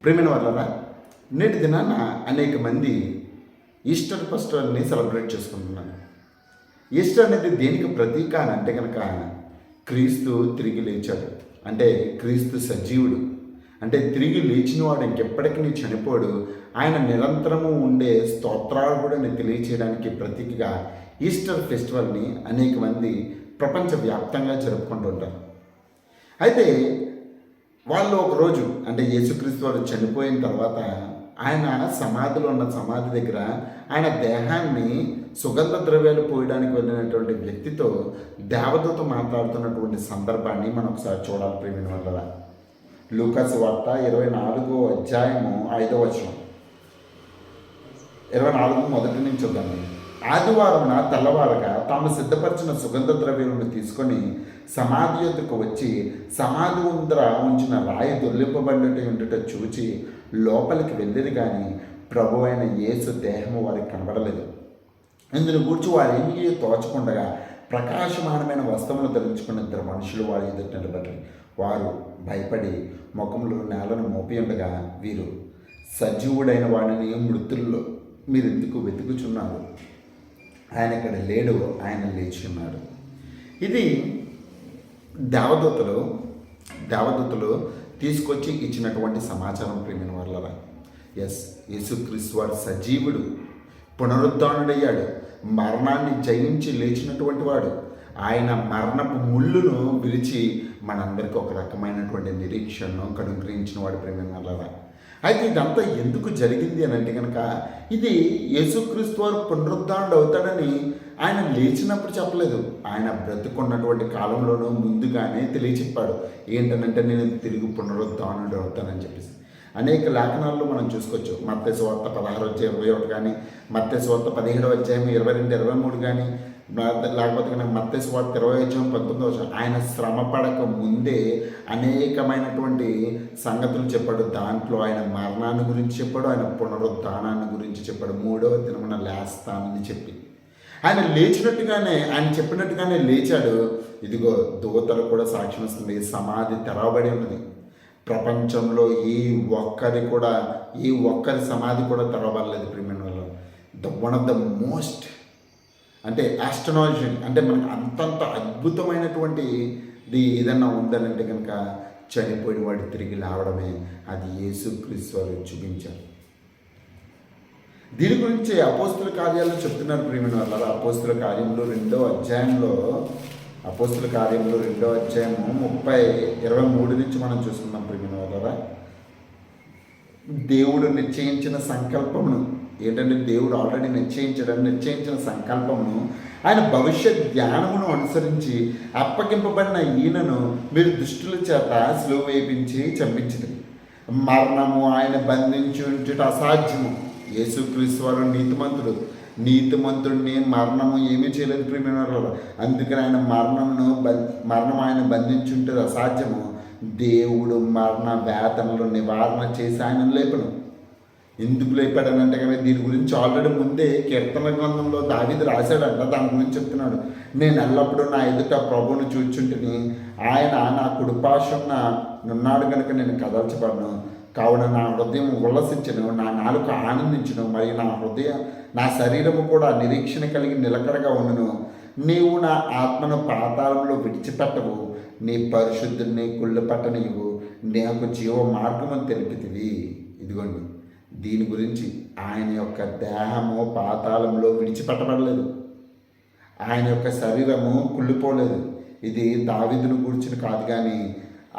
ప్రేమైన వాళ్ళరా, నేటి దినాన అనేక మంది ఈస్టర్ ఫెస్టివల్ని సెలబ్రేట్ చేసుకుంటున్నారు. ఈస్టర్ అనేది దేనికి ప్రతీక అని అంటే కనుక క్రీస్తు తిరిగి లేచాడు, అంటే క్రీస్తు సజీవుడు, అంటే తిరిగి లేచినవాడు ఇంకెప్పటికీ చనిపోడు, ఆయన నిరంతరము ఉండే స్తోత్రార్హుడని తెలియచేయడానికి ప్రతీకగా ఈస్టర్ ఫెస్టివల్ని అనేక మంది ప్రపంచవ్యాప్తంగా జరుపుకుంటూ ఉంటారు. అయితే వాళ్ళు ఒకరోజు అంటే యేసుక్రీస్తు వారు చనిపోయిన తర్వాత ఆయన సమాధిలో ఉన్న సమాధి దగ్గర ఆయన దేహాన్ని సుగంధ ద్రవ్యాలు పోయడానికి వెళ్ళినటువంటి వ్యక్తితో దేవదూత మాట్లాడుతున్నటువంటి సందర్భాన్ని మనం ఒకసారి చూడాలి. ప్రేమిన వల్ల లూకాసు వార్త 24వ అధ్యాయము 5వ వచనం, 24 మొదటి నుంచి చూద్దాం. ఆదివారం తెల్లవారగా తాము సిద్ధపరిచిన సుగంధ ద్రవ్యాలను తీసుకొని సమాధి యొద్దకు వచ్చి సమాధి ముందర ఉంచిన రాయి దొర్లింపబడినట్టు ఉండుట చూచి లోపలికి వెళ్ళిరు, కానీ ప్రభు అయిన యేసు దేహము వారికి కనబడలేదు. ఇందులో కూర్చు వారేమీ తోచకుండగా ప్రకాశమానమైన వస్త్రములు ధరించుకున్న ఇద్దరు మనుషులు వారి ఎదుట నిలబడి వారు భయపడి ముఖంలో నేలను మోపి ఉండగా, వీరు సజీవుడైన వాడిని మృతుల్లో మీరు ఎందుకు వెతుకుచున్నారు? ఆయన ఇక్కడ లేడు, ఆయన లేచి ఉన్నాడు. ఇది దేవదూతలు తీసుకొచ్చి ఇచ్చినటువంటి సమాచారం. ప్రేమిన వాళ్ళరా, యేసుక్రీస్తు వారు సజీవుడు, పునరుద్ధానుడయ్యాడు, మరణాన్ని జయించి లేచినటువంటి వాడు. ఆయన మరణపు ముళ్ళును విరిచి మనందరికీ ఒక రకమైనటువంటి నిరీక్షణను అనుగ్రహించిన వాడు. ప్రేమిన వాళ్ళరా, అయితే ఇదంతా ఎందుకు జరిగింది అని అంటే కనుక ఇది యేసుక్రీస్తు వారు పునరుద్ధానుడు అవుతాడని ఆయన లేచినప్పుడు చెప్పలేదు. ఆయన బ్రతుకున్నటువంటి కాలంలోనూ ముందుగానే తెలియచెప్పాడు. ఏంటనంటే నేను తిరిగి పునరుద్ధానుడు అవుతానని చెప్పేసి అనేక లేఖనాల్లో మనం చూసుకోవచ్చు. మత్తయి సువార్త 16:21 కానీ, మత్తయి సువార్త 17:22-23 కానీ, లేకపోతే కనుక మత్తయి సువార్త 20:19 ఆయన శ్రమ పడక ముందే అనేకమైనటువంటి సంగతులు చెప్పాడు. దాంట్లో ఆయన మరణాన్ని గురించి చెప్పాడు, ఆయన పునరుద్ధానాన్ని గురించి చెప్పాడు, 3వ దినమున లేస్తానని చెప్పి ఆయన లేచినట్టుగానే ఆయన చెప్పినట్టుగానే లేచాడు. ఇదిగో దూతలు కూడా సాక్ష్యం ఇస్తుంది, సమాధి తెరవబడి ఉన్నది. ప్రపంచంలో ఏ ఒక్కరి సమాధి కూడా తెరవబడలేదు. ప్రియమైన వాళ్ళు, వన్ ఆఫ్ ద మోస్ట్ అంటే ఆస్ట్రానాలజీ అంటే మనకు అంతంత అద్భుతమైనటువంటిది ఏదన్నా ఉందనంటే కనుక చనిపోయిన వాడు తిరిగి లేవడమే. అది యేసుక్రీస్తు వారు చూపించారు. దీని గురించి అపోస్తుల కార్యాలు చెప్తున్నారు. ప్రియమైన వాళ్ళ అపోస్తుల కార్యంలో 2వ అధ్యాయంలో 23 నుంచి మనం చూసుకున్నాం. ప్రియమైన వాళ్ళ దేవుడు నిశ్చయించిన సంకల్పమును ఏంటంటే దేవుడు ఆల్రెడీ నిశ్చయించిన సంకల్పమును ఆయన భవిష్యత్ జ్ఞానమును అనుసరించి అప్పగింపబడిన ఈయనను మీరు దుష్టుల చేత సిలువ వేయించి చంపించింది. మరణము ఆయన బంధించి ఉంచుట అసాధ్యము. యేసుక్రీస్తు వారు నీతిమంతుడిని మరణము ఏమీ చేయలేదు. ప్రియమైన వారు, అందుకని ఆయన మరణం ఆయన బంధించుంటే అసాధ్యము. దేవుడు మరణ వేదనలు నివారణ చేసి ఆయన లేపను. ఎందుకు లేపాడనంటే కనుక దీని గురించి ఆల్రెడీ ముందే కీర్తన గ్రంథంలో దావీదు రాశాడంట. దాని గురించి చెప్తున్నాడు, నేను ఎల్లప్పుడూ నా ఎదుట ప్రభువును చూచుంటుని, ఆయన నా కుడిపార్శ్వన నున్నాడు కనుక నేను కదల్చబడను. కావున నా హృదయం ఉల్లసించను, నా నాలుక ఆనందించును, మరియు నా శరీరము కూడా నిరీక్షణ కలిగి నిలకడగా ఉండును. నీవు నా ఆత్మను పాతాళంలో విడిచిపెట్టవు, నీ పరిశుద్ధుని కుళ్ళు పట్టనివ్వు, నాకు జీవ మార్గము తెలిపితివి. ఇదిగోండి, దీని గురించి ఆయన యొక్క దేహము పాతాళంలో విడిచిపెట్టబడలేదు, ఆయన యొక్క శరీరము కుళ్ళిపోలేదు. ఇది దావీదును గురించిన కాదు, కానీ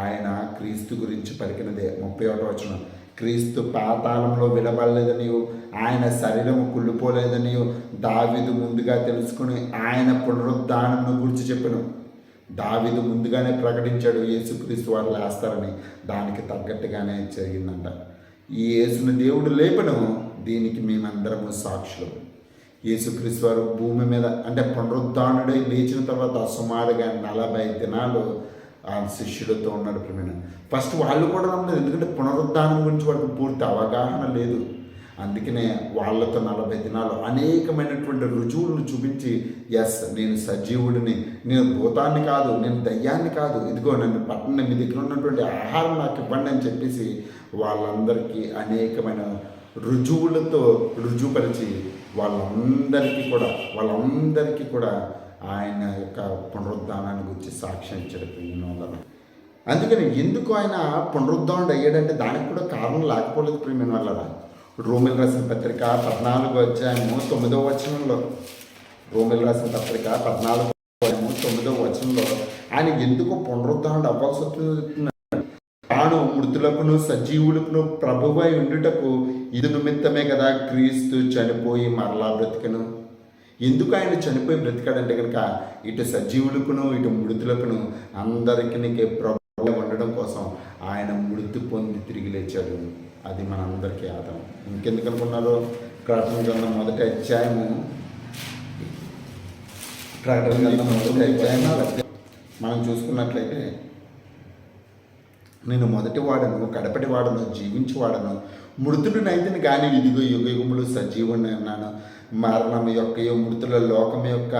ఆయన క్రీస్తు గురించి పలికినదే. 31వ వచనం, క్రీస్తు పాతాళంలో విడబడలేదనియు ఆయన శరీరము కుళ్ళిపోలేదనియు దావీదు ముందుగా తెలుసుకుని ఆయన పునరుద్ధానమును గురించి చెప్పాను. దావీదు ముందుగానే ప్రకటించాడు యేసుక్రీస్తు వారు లేస్తారని. దానికి తగ్గట్టుగానే జరిగిందంట. ఈ యేసుని దేవుడు లేపను, దీనికి మేమందరము సాక్షులు. యేసుక్రీస్తు వారు భూమి మీద అంటే పునరుద్ధానుడై లేచిన తర్వాత సుమారుగా 40 దినాలు ఆ శిష్యులతో ఉన్నాడు. ప్రియమైన ఫస్ట్ వాళ్ళు కూడా ఉండదు, ఎందుకంటే పునరుద్ధానం గురించి వారికి పూర్తి అవగాహన లేదు. అందుకనే వాళ్ళతో 40 దినాలు అనేకమైనటువంటి రుజువులను చూపించి, ఎస్ నేను సజీవుడిని, నేను భూతాన్ని కాదు, నేను దయ్యాన్ని కాదు, ఇదిగో నన్ను పట్టణ మీ దగ్గర ఉన్నటువంటి ఆహారం నాకు ఇవ్వండి అని చెప్పేసి వాళ్ళందరికీ అనేకమైన రుజువులతో రుజువుపరిచి వాళ్ళందరికీ కూడా ఆయన యొక్క పునరుద్ధానాన్ని గురించి సాక్ష్యం ఇచ్చాడు ప్రియమైన. అందుకని ఎందుకు ఆయన పునరుద్ధానుడు అయ్యాడంటే దానికి కూడా కారణం లేకపోలేదు ప్రియమైన వాళ్ళరా. రోమిల్ రాసిన పత్రిక 14:9 రోమిల్ రాసిన పత్రిక 14:9 ఆయన ఎందుకు పునరుద్ధానుడు అవ్వాల్సి వస్తుంది? తాను మృతులకును సజీవులకును ప్రభువై ఉండుటకు ఇది నిమిత్తమే కదా క్రీస్తు చనిపోయి మరలా బ్రతికను. ఎందుకు ఆయన చనిపోయి బ్రతికాడంటే కనుక ఇటు సజీవులకును ఇటు మృతులకును అందరికీ ప్రభువై ఉండడం కోసం ఆయన మృతి పొంది తిరిగి లేచాడు. అది మనందరికీ ఆధారం. ఇంకెందుకు అనుకున్నారు? ప్రకటన గ్రంథం మొదటి అధ్యాయము మనం చూసుకున్నట్లయితే, నేను మొదటి వాడను కడపటి వాడను జీవించి వాడను మృతుడినైతే కానీ ఇదిగో యుగ యుగములు సజీవుని అన్నాను. మరణం యొక్క మృతుల లోకం యొక్క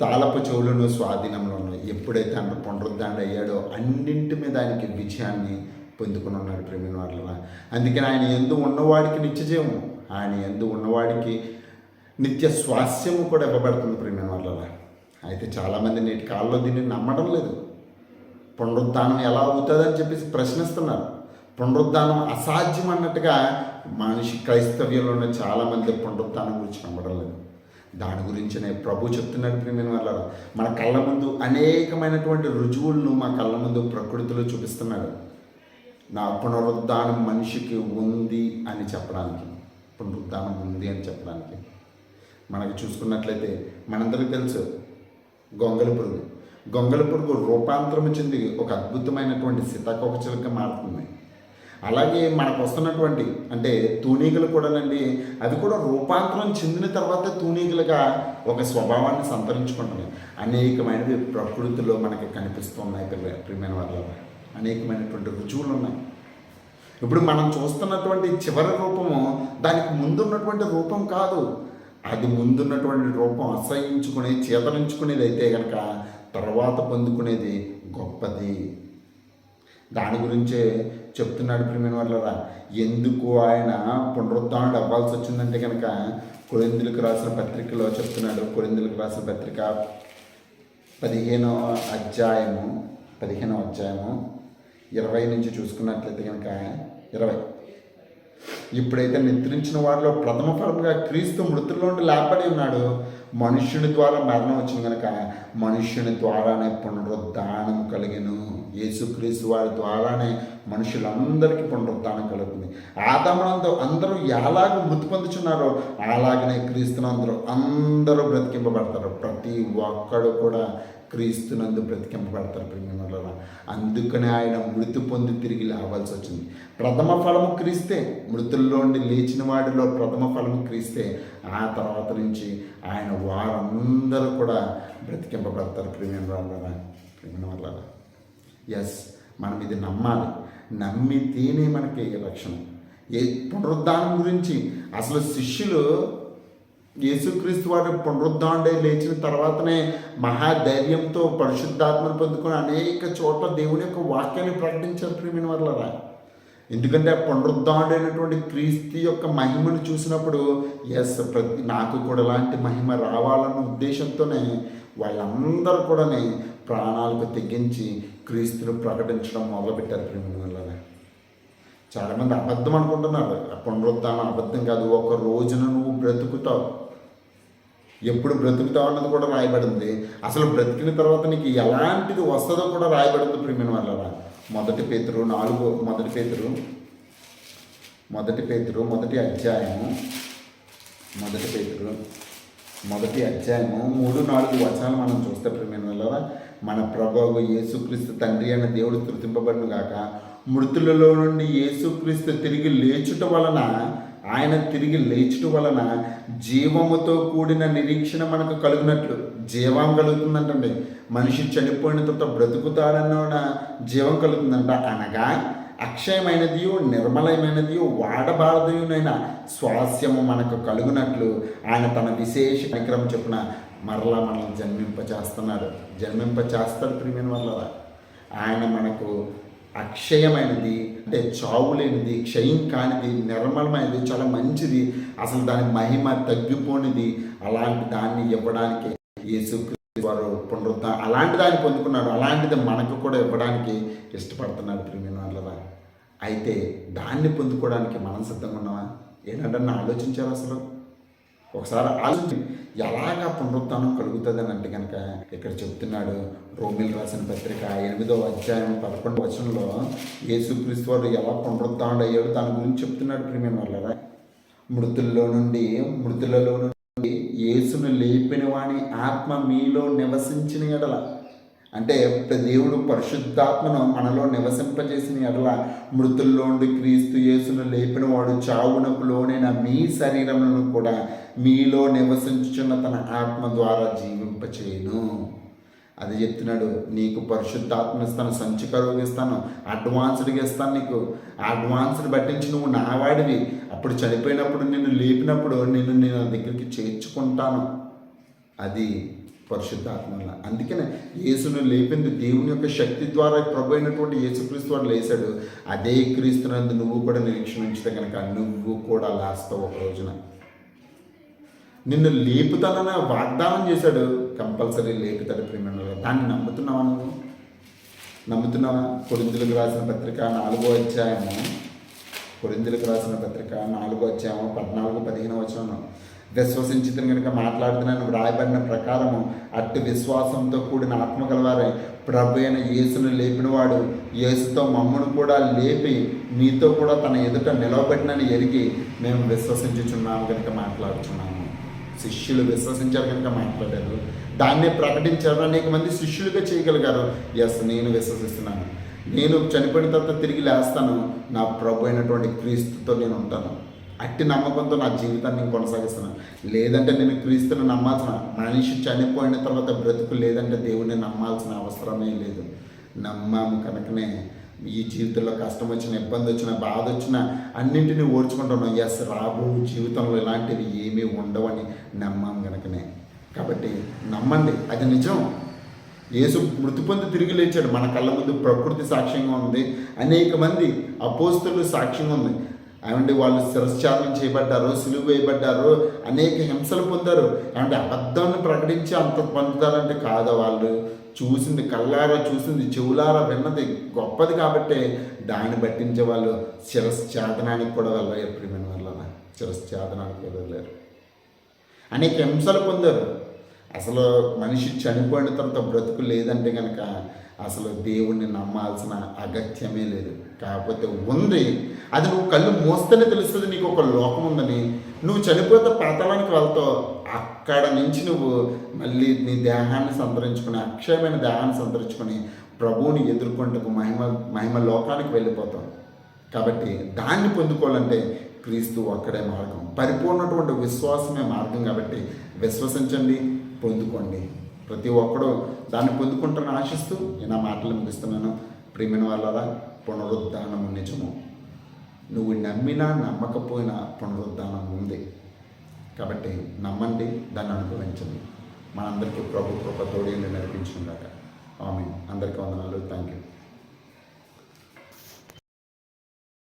తాళపు చెవులను స్వాధీనంలో ఉన్నాయి. ఎప్పుడైతే ఆయన పునరుద్ధారణ అయ్యాడో అన్నింటి మీద ఆయనకి విజయాన్ని పొందుకుని ఉన్నాడు ప్రేమిన వాళ్ళ. అందుకని ఆయన యందు ఉన్నవాడికి నిత్యజీవము, ఆయన యందు ఉన్నవాడికి నిత్య స్వాస్థ్యము కూడా ఇవ్వబడుతుంది ప్రేమిన వాళ్ళ. అయితే చాలామంది నేటి కాలంలో దీన్ని నమ్మడం లేదు. పునరుద్ధానం ఎలా అవుతుందని చెప్పేసి ప్రశ్నిస్తున్నారు. పునరుద్ధానం అసాధ్యం అన్నట్టుగా క్రైస్తవ్యంలో ఉన్న చాలామంది పునరుద్ధానం గురించి నమ్మడం లేదు. దాని గురించినే ప్రభు చెప్తున్నాడు ప్రియమైన వాళ్ళ. మన కళ్ళ ముందు అనేకమైనటువంటి రుజువులను మా కళ్ళ ముందు ప్రకృతిలో చూపిస్తున్నాడు. నా పునరుద్ధానం మనిషికి ఉంది అని చెప్పడానికి, పునరుద్ధానం ఉంది అని చెప్పడానికి. మనకి చూసుకున్నట్లయితే మనందరికీ తెలుసు గొంగళి పురుగు రూపాంతరం చెంది ఒక అద్భుతమైనటువంటి సీతాకోకచిలుకగా మారుతుంది. అలాగే మనకు వస్తున్నటువంటి అంటే తూనీగలు కూడానండి, అవి కూడా రూపాంతరం చెందిన తర్వాత తూనీగలుగా ఒక స్వభావాన్ని సంతరించుకుంటున్నాయి. అనేకమైనవి ప్రకృతిలో మనకి కనిపిస్తున్నాయి ప్రియమైన వాళ్ళ. అనేకమైనటువంటి రుజువులు ఉన్నాయి. ఇప్పుడు మనం చూస్తున్నటువంటి చివరి రూపము దానికి ముందున్నటువంటి రూపం కాదు. అది ముందున్నటువంటి రూపం అసహించుకుని చేతరించుకునేది అయితే కనుక తర్వాత పొందుకునేది గొప్పది. దాని గురించే చెప్తున్నాడు ప్రియమైన వాళ్ళరా. ఎందుకు ఆయన పునరుద్ధానుడు అవ్వాల్సి వచ్చిందంటే కనుక కొరింథీయులకు రాసిన పత్రికలో చెప్తున్నాడు. కొరింథీయులకు రాసిన పత్రిక 15వ అధ్యాయము 20 నుంచి చూసుకున్నట్లయితే కనుక 20, ఇప్పుడైతే నిద్రించిన వారిలో ప్రథమ ఫలముగా క్రీస్తు మృతుల్లో నుండి లేపడి ఉన్నాడు. మనుష్యుని ద్వారా మరణం వచ్చింది కనుక మనుష్యుని ద్వారానే పునరుద్ధానం కలిగెను. యేసుక్రీస్తు వారి ద్వారానే మనుషులందరికీ పునరుద్ధానం కలుగుతుంది. ఆదామునందు అందరూ ఎలాగ మృతి పొందుచున్నారో అలాగనే క్రీస్తునందరూ అందరూ బ్రతికింపబడతారు. ప్రతి ఒక్కడు కూడా క్రీస్తునందు బ్రతికింపబడతారు ప్రియమైన. అందుకనే ఆయన మృతి పొంది తిరిగి లేవాల్సి వచ్చింది. ప్రథమ ఫలము క్రీస్తే, మృతుల్లో నుండి లేచిన వాడిలో ప్రథమ ఫలము క్రీస్తే. ఆ తర్వాత నుంచి ఆయన వారందరూ కూడా బ్రతికింపబడతారు ప్రియమైన వాళ్ళ. ఎస్, మనం ఇది నమ్మాలి. నమ్మితేనే మనకి రక్షణ. పునరుద్ధానం గురించి అసలు శిష్యులు యేసుక్రీస్తు వారు పునరుద్ధానుడై లేచిన తర్వాతనే మహాధైర్యంతో పరిశుద్ధాత్మను పొందుకొని అనేక చోట్ల దేవుని యొక్క వాక్యాన్ని ప్రకటించారు ప్రియమైన వాళ్ళరా. ఎందుకంటే ఆ పునరుద్ధానుడైనటువంటి క్రీస్తు యొక్క మహిమను చూసినప్పుడు ఎస్, నాకు కూడా అలాంటి మహిమ రావాలన్న ఉద్దేశంతోనే వాళ్ళందరూ కూడా ప్రాణాలకు తెగించి క్రీస్తును ప్రకటించడం మొదలుపెట్టారు ప్రియమైన వాళ్ళరా. చాలామంది అబద్ధం అనుకుంటున్నారు. పునరుద్ధానం అబద్ధం కాదు. ఒక రోజున నువ్వు బ్రతుకుతావు. ఎప్పుడు బ్రతుకుతావు అన్నది కూడా రాయబడింది. అసలు బ్రతికిన తర్వాత నీకు ఎలాంటిది వస్తుందో కూడా రాయబడింది ప్రియమైన వాళ్ళరా. మొదటి పేతురు మొదటి అధ్యాయము 3-4 వచనాలు మనం చూస్తే ప్రియమైన వాళ్ళరా, మన ప్రభువు యేసుక్రీస్తు తండ్రి అయిన దేవుడు స్తుతింపబడును గాక. మృతులలో నుండి యేసుక్రీస్తు తిరిగి లేచుట వలన జీవముతో కూడిన నిరీక్షణ మనకు కలుగునట్లు. జీవం కలుగుతుందంటండి. మనిషి చనిపోయిన తర్వాత బ్రతుకుతాడన్న జీవం కలుగుతుందంట. అనగా అక్షయమైనది నిర్మలమైనది వాడబారదైన స్వాస్యము మనకు కలుగునట్లు ఆయన తన విశేష కార్యక్రమం చొప్పున మరలా మనల్ని జన్మింపచేస్తాడు ప్రియమైన వల్ల. ఆయన మనకు అక్షయమైనది అంటే చావు లేనిది, క్షయం కానిది, నిర్మలమైనది, చాలా మంచిది, అసలు దాని మహిమ తగ్గిపోనిది, అలాంటి దాన్ని ఇవ్వడానికి యేసుక్రీస్తు వారు అలాంటి దాన్ని పొందుకున్నాడు. అలాంటిది మనకు కూడా ఇవ్వడానికి ఇష్టపడుతున్నాడు ప్రియమైన వాళ్ళ. అయితే దాన్ని పొందుకోవడానికి మనం సిద్ధంగా ఉన్నామా ఏంటంటే ఆలోచించారు. అసలు ఒకసారి ఆలోచించి ఎలాగా పునరుత్థానం కలుగుతుంది అని అంటే కనుక ఇక్కడ చెప్తున్నాడు. రోమిల్ రాసిన పత్రిక 8వ అధ్యాయం 11వ వచనంలో యేసుక్రీస్తు వారు ఎలా పునరుత్థానం అయ్యాడు దాని గురించి చెప్తున్నాడు ప్రియమైన వాళ్ళ. మృతులలో నుండి యేసును లేపిన వాని ఆత్మ మీలో నివసించిన ఎడల, అంటే దేవుడు పరిశుద్ధాత్మను మనలో నివసింపజేసిన ఎడల మృతుల్లో నుండి క్రీస్తు యేసును లేపిన వాడు చావునకు లోనైన మీ శరీరములను కూడా మీలో నివసించుచున్న తన ఆత్మ ద్వారా జీవింపచేయును. అది చెప్తున్నాడు. నీకు పరిశుద్ధాత్మ ఇస్తాను, సంచి కరువు ఇస్తాను, అడ్వాన్స్డ్గా ఇస్తాను. నీకు అడ్వాన్స్డ్ బట్టించి నువ్వు నావాడివి. అప్పుడు చనిపోయినప్పుడు నిన్ను లేపినప్పుడు నేను దగ్గరికి చేర్చుకుంటాను. అది పరిశుద్ధాత్మ వల్ల. అందుకనే యేసును లేపింది దేవుని యొక్క శక్తి ద్వారా ప్రభు అయినటువంటి యేసుక్రీస్తు వారు లేచాడు. అదే క్రీస్తునందు నువ్వు కూడా నిరీక్షణ ఉంచితే కనుక నువ్వు కూడా లేస్తావు. ఒక రోజున నిన్ను లేపుతానని వాగ్దానం చేశాడు. కంపల్సరీ లేపుతాడు ప్రియమైన. దాన్ని నమ్ముతున్నావా? నువ్వు నమ్ముతున్నావా? కొరింథీయులకు రాసిన పత్రిక 4వ అధ్యాయము 14-15 వచనం విశ్వసించితను కనుక మాట్లాడుతున్నాను వ్రాయబడిన ప్రకారము అట్టి విశ్వాసంతో కూడిన ఆత్మ గలవారే ప్రభు అయిన యేసును లేపినవాడు యేసుతో మమ్మను కూడా లేపి మీతో కూడా తన ఎదుట నిలవబెట్టినని ఎరిగి మేము విశ్వసించుచున్నాము కనుక మాట్లాడుచున్నాము. శిష్యులు విశ్వసించారు కనుక మాట్లాడారు, దాన్నే ప్రకటించారు, అనేక మంది శిష్యులుగా చేయగలిగారు. ఎస్, నేను విశ్వసిస్తున్నాను, నేను చనిపోయిన తర్వాత తిరిగి లేస్తాను, నా ప్రభు అయినటువంటి క్రీస్తుతో నేను ఉంటాను, అట్టి నమ్మకంతో నా జీవితాన్ని నేను కొనసాగిస్తున్నాను. లేదంటే నేను క్రీస్తుని నమ్మాల్సిన, మనిషి చనిపోయిన తర్వాత బ్రతుకు లేదంటే దేవుడిని నమ్మాల్సిన అవసరమే లేదు. నమ్మాము కనుకనే ఈ జీవితంలో కష్టం వచ్చిన, ఇబ్బంది వచ్చిన, బాధ వచ్చిన అన్నింటినీ ఓర్చుకుంటున్నాం. ఎస్, రాబో జీవితంలో ఇలాంటివి ఏమీ ఉండవని నమ్మాము కనుకనే. కాబట్టి నమ్మండి, అది నిజం. యేసు మృతి పొంది తిరిగి లేచాడు. మన కళ్ళ ముందు ప్రకృతి సాక్ష్యంగా ఉంది, అనేక మంది అపోస్తలులు సాక్ష్యంగా ఉంది. ఏమంటే వాళ్ళు శిరశ్చారణం చేయబడ్డారు, సిలువ వేయబడ్డారు, అనేక హింసలు పొందారు. అంటే అబద్ధాన్ని ప్రకటించి అంత పొందుతారంటే కాదు. వాళ్ళు చూసింది, కళ్ళారా చూసింది, చెవులారా విన్నది గొప్పది కాబట్టి దాన్ని పట్టించే వాళ్ళు శిరశ్చాదనానికి కూడా వెళ్ళారు. ప్రియమైన వాళ్ళ శిరశ్చాదనానికి కూడా వెళ్ళారు. అనేక హింసలు పొందారు. అసలు మనిషి చనిపోయిన తర్వాత బ్రతుకు లేదంటే కనుక అసలు దేవుణ్ణి నమ్మాల్సిన అగత్యమే లేదు. కాకపోతే ఉంది, అది నువ్వు కళ్ళు మోస్తేనే తెలుస్తుంది నీకు ఒక లోకం ఉందని. నువ్వు చనిపోతే పాతాళానికి వెళ్తావు. అక్కడ నుంచి నువ్వు మళ్ళీ నీ దేహాన్ని సంతరించుకొని, అక్షయమైన దేహాన్ని సంతరించుకొని ప్రభువుని ఎదుర్కొంటకు మహిమ లోకానికి వెళ్ళిపోతావు. కాబట్టి దాన్ని పొందుకోవాలంటే క్రీస్తు ఒక్కడే మార్గం, పరిపూర్ణటువంటి విశ్వాసమే మార్గం. కాబట్టి విశ్వసించండి, పొందుకోండి. ప్రతి ఒక్కడూ దాన్ని పొందుకుంటారని ఆశిస్తూ నా మాటలు ముగిస్తున్నాను. ప్రియమైన వాళ్ళ పునరుద్ధానము నిజము. నువ్వు నమ్మినా నమ్మకపోయినా పునరుద్ధానం ఉంది. కాబట్టి నమ్మండి, దాన్ని అనుభవించండి. మనందరికీ ప్రభు కృప తోడేళ్ళు నడిపించుగాక. ఆమేన్. అందరికీ వందనాలు. Thank you.